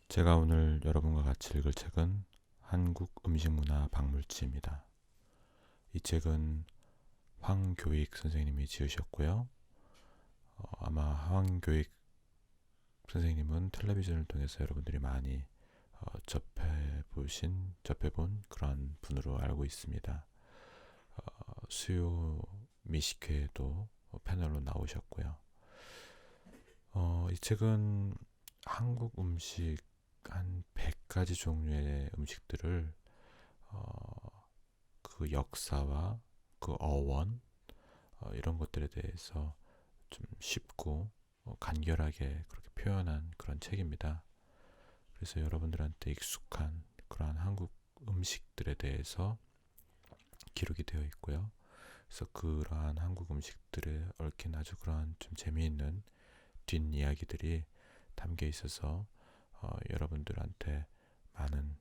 제가 오늘 여러분과 같이 읽을 책은 한국 음식문화 박물지입니다. 이 책은 황교익 선생님이 지으셨고요. 아마 황교익 선생님은 텔레비전을 통해서 여러분들이 많이 접해본 그런 분으로 알고 있습니다. 수요 미식회에도 패널로 나오셨고요. 이 책은 한국 음식 한 100가지 종류의 음식들을 그 역사와 그 어원 이런 것들에 대해서 좀 쉽고 간결하게 그렇게 표현한 그런 책입니다. 그래서 여러분들한테 익숙한 그러한 한국 음식들에 대해서 기록이 되어 있고요. 그래서 그러한 한국 음식들에 얽힌 아주 그러한 좀 재미있는 뒷이야기들이 담겨 있어서 여러분들한테 많은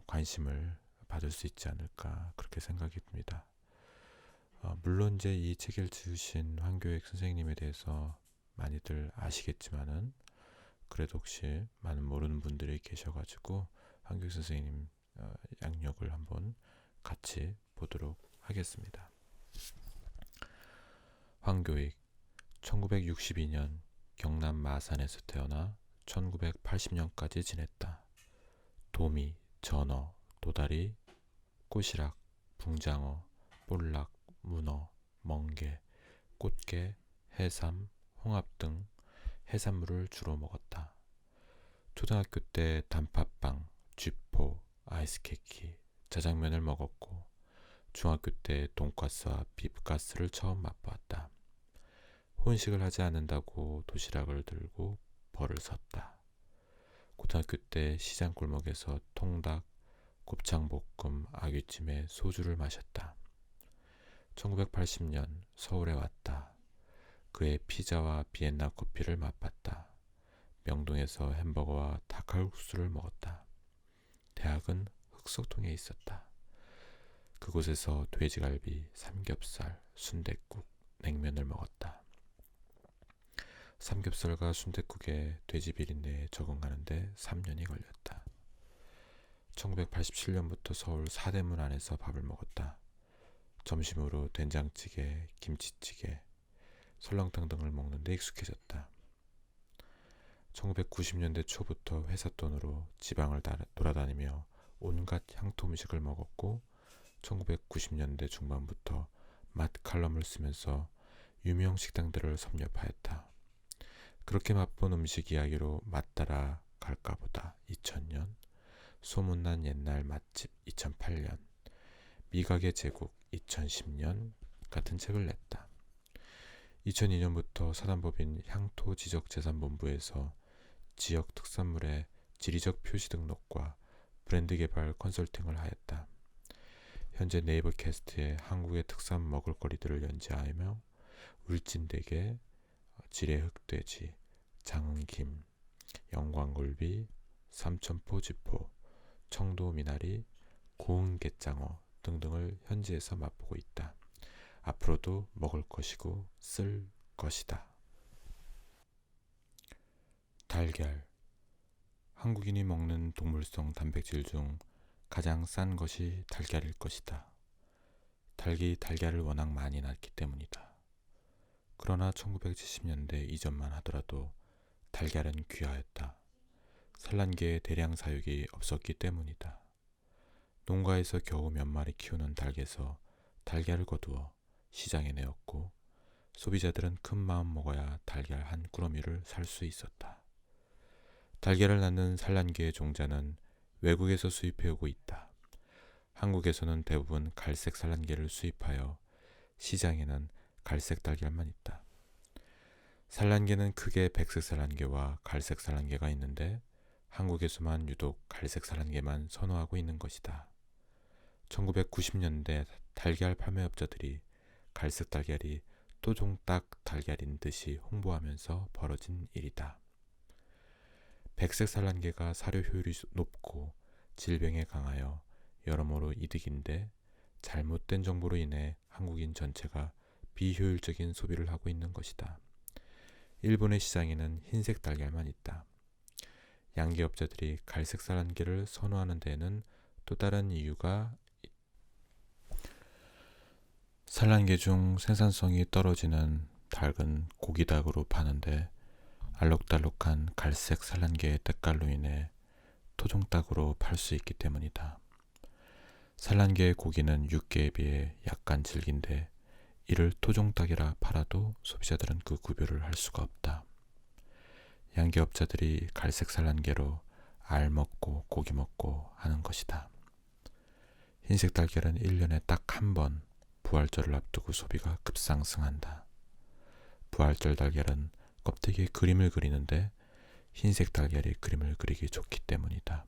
관심을 받을 수 있지 않을까 그렇게 생각이 듭니다. 물론 이제 이 책을 지으신 황교익 선생님에 대해서 많이들 아시겠지만은 그래도 혹시 많은 모르는 분들이 계셔가지고 황교익 선생님 양력을 한번 같이 보도록 하겠습니다. 황교익 1962년 경남 마산에서 태어나 1980년까지 지냈다. 도미, 전어, 도다리, 꼬시락, 붕장어, 볼락, 문어, 멍게, 꽃게, 해삼, 홍합 등 해산물을 주로 먹었다. 초등학교 때 단팥빵, 쥐포, 아이스케이크, 짜장면을 먹었고 중학교 때 돈가스와 비프가스를 처음 맛보았다. 혼식을 하지 않는다고 도시락을 들고 벌을 섰다. 고등학교 때 시장 골목에서 통닭, 곱창볶음, 아귀찜에 소주를 마셨다. 1980년 서울에 왔다. 그의 피자와 비엔나 커피를 맛봤다. 명동에서 햄버거와 닭칼국수를 먹었다. 대학은 흑석동에 있었다. 그곳에서 돼지갈비, 삼겹살, 순댓국, 냉면을 먹었다. 삼겹살과 순댓국에 돼지 비린내에 적응하는데 3년이 걸렸다. 1987년부터 서울 사대문 안에서 밥을 먹었다. 점심으로 된장찌개, 김치찌개, 설렁탕 등을 먹는데 익숙해졌다. 1990년대 초부터 회사 돈으로 지방을 돌아다니며 온갖 향토 음식을 먹었고 1990년대 중반부터 맛 칼럼을 쓰면서 유명 식당들을 섭렵하였다. 그렇게 맛본 음식 이야기로 맛따라 갈까보다 2000년, 소문난 옛날 맛집 2008년, 미각의 제국 2010년 같은 책을 냈다. 2002년부터 사단법인 향토지적재산본부에서 지역 특산물의 지리적 표시 등록과 브랜드 개발 컨설팅을 하였다. 현재 네이버 캐스트에 한국의 특산 먹을거리들을 연재하며 울진대게, 지뢰흑돼지, 장흥김, 영광굴비, 삼천포 쥐포, 청도미나리, 고흥게장어 등등을 현지에서 맛보고 있다. 앞으로도 먹을 것이고 쓸 것이다. 달걀. 한국인이 먹는 동물성 단백질 중 가장 싼 것이 달걀일 것이다. 닭이 달걀을 워낙 많이 낳기 때문이다. 그러나 1970년대 이전만 하더라도 달걀은 귀하였다. 산란계의 대량 사육이 없었기 때문이다. 농가에서 겨우 몇 마리 키우는 닭에서 달걀을 거두어 시장에 내었고 소비자들은 큰 마음 먹어야 달걀 한 꾸러미를 살 수 있었다. 달걀을 낳는 산란계의 종자는 외국에서 수입해오고 있다. 한국에서는 대부분 갈색 산란계를 수입하여 시장에는 갈색 달걀만 있다. 산란계는 크게 백색 산란계와 갈색 산란계가 있는데 한국에서만 유독 갈색 산란계만 선호하고 있는 것이다. 1990년대 달걀 판매업자들이 갈색 달걀이 또종딱 달걀인 듯이 홍보하면서 벌어진 일이다. 백색 산란계가 사료 효율이 높고 질병에 강하여 여러모로 이득인데 잘못된 정보로 인해 한국인 전체가 비효율적인 소비를 하고 있는 것이다. 일본의 시장에는 흰색 달걀만 있다. 양계업자들이 갈색 산란계를 선호하는 데에는 또 다른 이유가 산란계 중 생산성이 떨어지는 닭은 고기닭으로 파는데 알록달록한 갈색 산란계의 때깔로 인해 토종닭으로 팔 수 있기 때문이다. 산란계의 고기는 육계에 비해 약간 질긴데 이를 토종닭이라 팔아도 소비자들은 그 구별을 할 수가 없다. 양계업자들이 갈색 산란계로 알 먹고 고기 먹고 하는 것이다. 흰색 달걀은 1년에 딱 한 번 부활절을 앞두고 소비가 급상승한다. 부활절 달걀은 껍데기에 그림을 그리는데 흰색 달걀이 그림을 그리기 좋기 때문이다.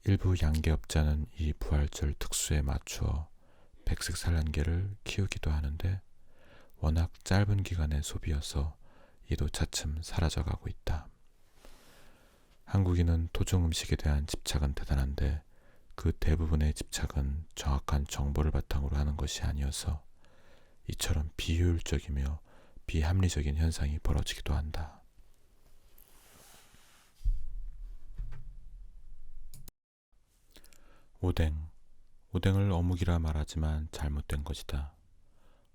일부 양계업자는 이 부활절 특수에 맞추어 백색 산란계를 키우기도 하는데 워낙 짧은 기간의 소비여서 이도 차츰 사라져가고 있다. 한국인은 토종 음식에 대한 집착은 대단한데 그 대부분의 집착은 정확한 정보를 바탕으로 하는 것이 아니어서 이처럼 비효율적이며 비합리적인 현상이 벌어지기도 한다. 오뎅을 어묵이라 말하지만 잘못된 것이다.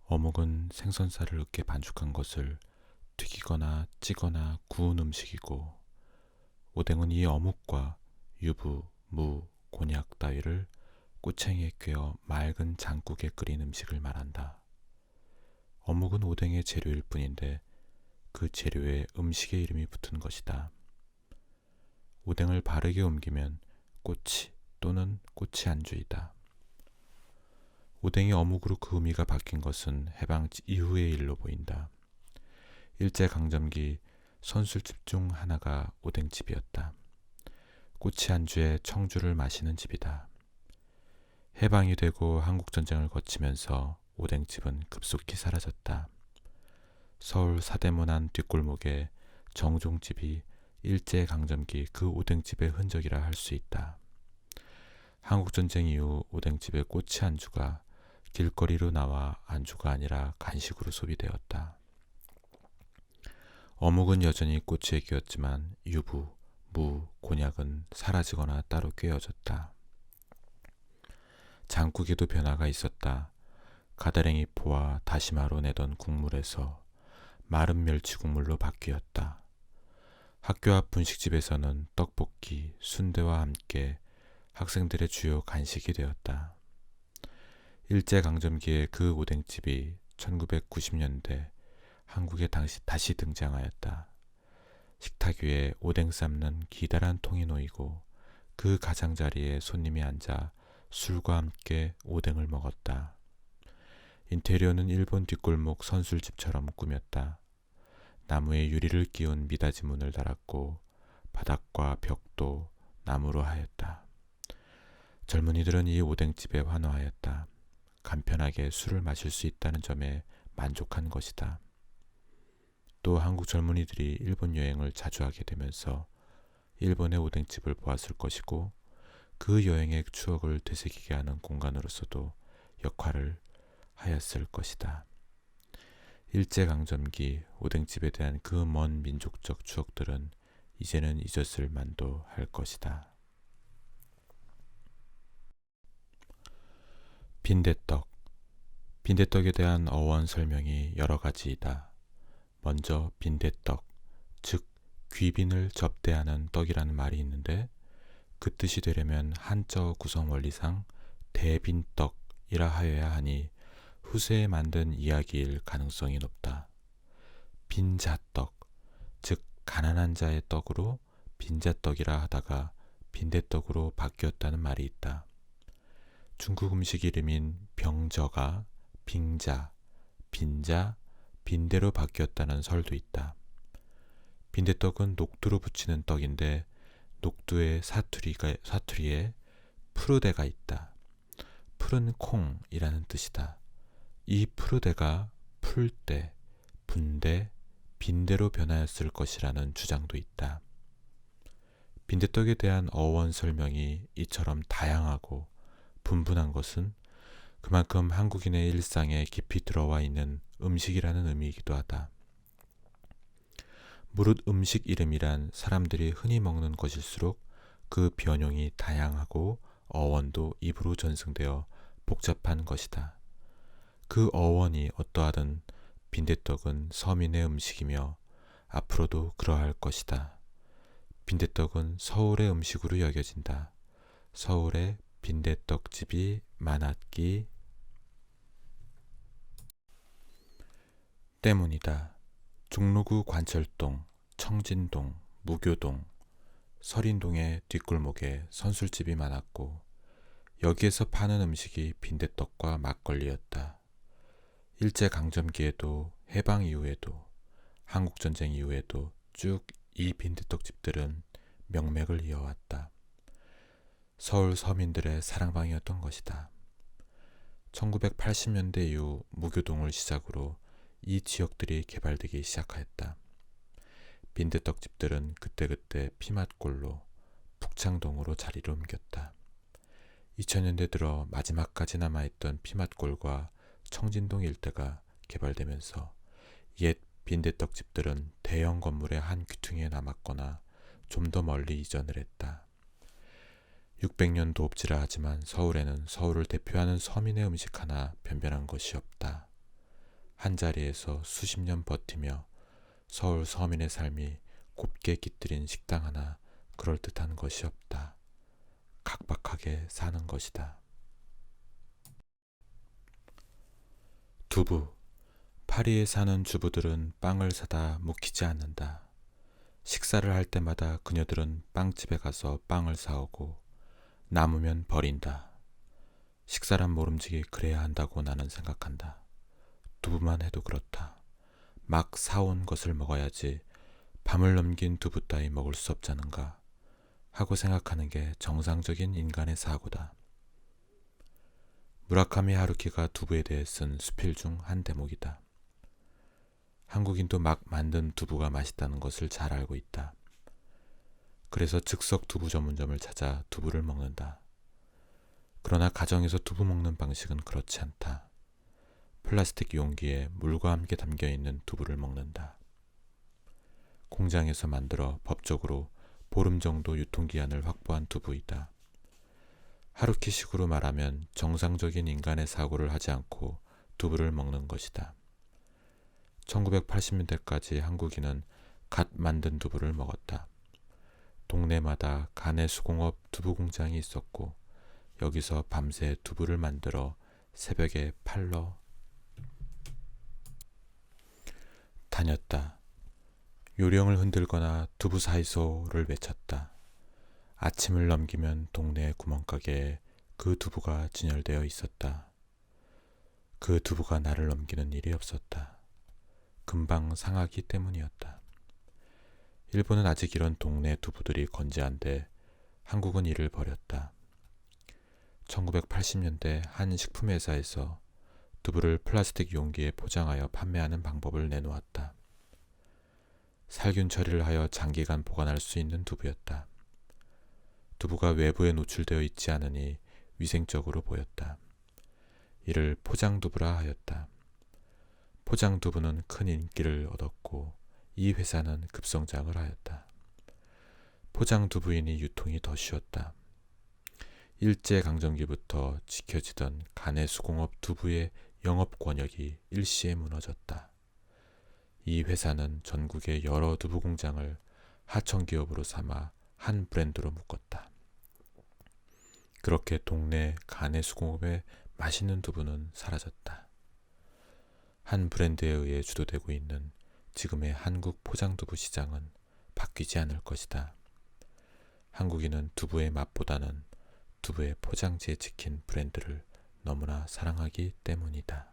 어묵은 생선살을 으깨 반죽한 것을 튀기거나 찌거나 구운 음식이고 오뎅은 이 어묵과 유부, 무, 곤약 따위를 꼬챙이에 꿰어 맑은 장국에 끓인 음식을 말한다. 어묵은 오뎅의 재료일 뿐인데 그 재료에 음식의 이름이 붙은 것이다. 오뎅을 바르게 옮기면 꼬치 또는 꼬치 안주이다. 오뎅이 어묵으로 그 의미가 바뀐 것은 해방 이후의 일로 보인다. 일제강점기 선술집 중 하나가 오뎅집이었다. 꼬치 안주에 청주를 마시는 집이다. 해방이 되고 한국전쟁을 거치면서 오뎅집은 급속히 사라졌다. 서울 사대문 안 뒷골목에 정종집이 일제강점기 그 오뎅집의 흔적이라 할 수 있다. 한국전쟁 이후 오뎅집의 꼬치 안주가 길거리로 나와 안주가 아니라 간식으로 소비되었다. 어묵은 여전히 꼬치에 끼었지만 유부, 무, 곤약은 사라지거나 따로 꿰어졌다. 장국에도 변화가 있었다. 가다랭이 포와 다시마로 내던 국물에서 마른 멸치 국물로 바뀌었다. 학교 앞 분식집에서는 떡볶이, 순대와 함께 학생들의 주요 간식이 되었다. 일제강점기에 그 오뎅집이 1990년대 한국에 다시 등장하였다. 식탁 위에 오뎅 삶는 기다란 통이 놓이고 그 가장자리에 손님이 앉아 술과 함께 오뎅을 먹었다. 인테리어는 일본 뒷골목 선술집처럼 꾸몄다. 나무에 유리를 끼운 미닫이 문을 달았고 바닥과 벽도 나무로 하였다. 젊은이들은 이 오뎅집에 환호하였다. 간편하게 술을 마실 수 있다는 점에 만족한 것이다. 또 한국 젊은이들이 일본 여행을 자주 하게 되면서 일본의 오뎅집을 보았을 것이고 그 여행의 추억을 되새기게 하는 공간으로서도 역할을 하였을 것이다. 일제강점기 오뎅집에 대한 그 먼 민족적 추억들은 이제는 잊었을 만도 할 것이다. 빈대떡. 빈대떡에 대한 어원 설명이 여러 가지이다. 먼저 빈대떡, 즉 귀빈을 접대하는 떡이라는 말이 있는데 그 뜻이 되려면 한자어 구성 원리상 대빈떡이라 하여야 하니 후세에 만든 이야기일 가능성이 높다. 빈자떡, 즉 가난한 자의 떡으로 빈자떡이라 하다가 빈대떡으로 바뀌었다는 말이 있다. 중국 음식 이름인 병저가 빙자, 빈자, 빈대로 바뀌었다는 설도 있다. 빈대떡은 녹두로 부치는 떡인데 녹두의 사투리에 푸르대가 있다. 푸른 콩이라는 뜻이다. 이 푸르대가 풀대, 분대, 빈대로 변하였을 것이라는 주장도 있다. 빈대떡에 대한 어원 설명이 이처럼 다양하고 분분한 것은 그만큼 한국인의 일상에 깊이 들어와 있는 음식이라는 의미이기도 하다. 무릇 음식 이름이란 사람들이 흔히 먹는 것일수록 그 변용이 다양하고 어원도 입으로 전승되어 복잡한 것이다. 그 어원이 어떠하든 빈대떡은 서민의 음식이며 앞으로도 그러할 것이다. 빈대떡은 서울의 음식으로 여겨진다. 서울에 빈대떡집이 많았기 때문이다. 종로구 관철동, 청진동, 무교동, 설인동의 뒷골목에 선술집이 많았고 여기에서 파는 음식이 빈대떡과 막걸리였다. 일제강점기에도 해방 이후에도 한국전쟁 이후에도 쭉 이 빈대떡집들은 명맥을 이어왔다. 서울 서민들의 사랑방이었던 것이다. 1980년대 이후 무교동을 시작으로 이 지역들이 개발되기 시작하였다. 빈대떡집들은 그때그때 피맛골로 북창동으로 자리를 옮겼다. 2000년대 들어 마지막까지 남아있던 피맛골과 청진동 일대가 개발되면서 옛 빈대떡집들은 대형 건물의 한 귀퉁이에 남았거나 좀 더 멀리 이전을 했다. 600년 도읍지라 하지만 서울에는 서울을 대표하는 서민의 음식 하나 변변한 것이 없다. 한자리에서 수십 년 버티며 서울 서민의 삶이 곱게 깃들인 식당 하나 그럴듯한 것이 없다. 각박하게 사는 것이다. 두부. 파리에 사는 주부들은 빵을 사다 묵히지 않는다. 식사를 할 때마다 그녀들은 빵집에 가서 빵을 사오고 남으면 버린다. 식사란 모름지기 그래야 한다고 나는 생각한다. 두부만 해도 그렇다. 막 사온 것을 먹어야지 밤을 넘긴 두부 따위 먹을 수 없자는가 하고 생각하는 게 정상적인 인간의 사고다. 무라카미 하루키가 두부에 대해 쓴 수필 중 한 대목이다. 한국인도 막 만든 두부가 맛있다는 것을 잘 알고 있다. 그래서 즉석 두부 전문점을 찾아 두부를 먹는다. 그러나 가정에서 두부 먹는 방식은 그렇지 않다. 플라스틱 용기에 물과 함께 담겨있는 두부를 먹는다. 공장에서 만들어 법적으로 보름 정도 유통기한을 확보한 두부이다. 하루키식으로 말하면 정상적인 인간의 사고를 하지 않고 두부를 먹는 것이다. 1980년대까지 한국인은 갓 만든 두부를 먹었다. 동네마다 가내 수공업 두부 공장이 있었고 여기서 밤새 두부를 만들어 새벽에 팔러 다녔다. 요령을 흔들거나 두부 사이소를 외쳤다. 아침을 넘기면 동네 구멍가게에 그 두부가 진열되어 있었다. 그 두부가 나를 넘기는 일이 없었다. 금방 상하기 때문이었다. 일본은 아직 이런 동네 두부들이 건재한데 한국은 이를 버렸다. 1980년대 한 식품회사에서 두부를 플라스틱 용기에 포장하여 판매하는 방법을 내놓았다. 살균 처리를 하여 장기간 보관할 수 있는 두부였다. 두부가 외부에 노출되어 있지 않으니 위생적으로 보였다. 이를 포장두부라 하였다. 포장두부는 큰 인기를 얻었고 이 회사는 급성장을 하였다. 포장두부이니 유통이 더 쉬웠다. 일제강점기부터 지켜지던 가내 수공업 두부의 영업 권역이 일시에 무너졌다. 이 회사는 전국의 여러 두부 공장을 하청기업으로 삼아 한 브랜드로 묶었다. 그렇게 동네 가내 수공업의 맛있는 두부는 사라졌다. 한 브랜드에 의해 주도되고 있는 지금의 한국 포장두부 시장은 바뀌지 않을 것이다. 한국인은 두부의 맛보다는 두부의 포장지에 찍힌 브랜드를 너무나 사랑하기 때문이다.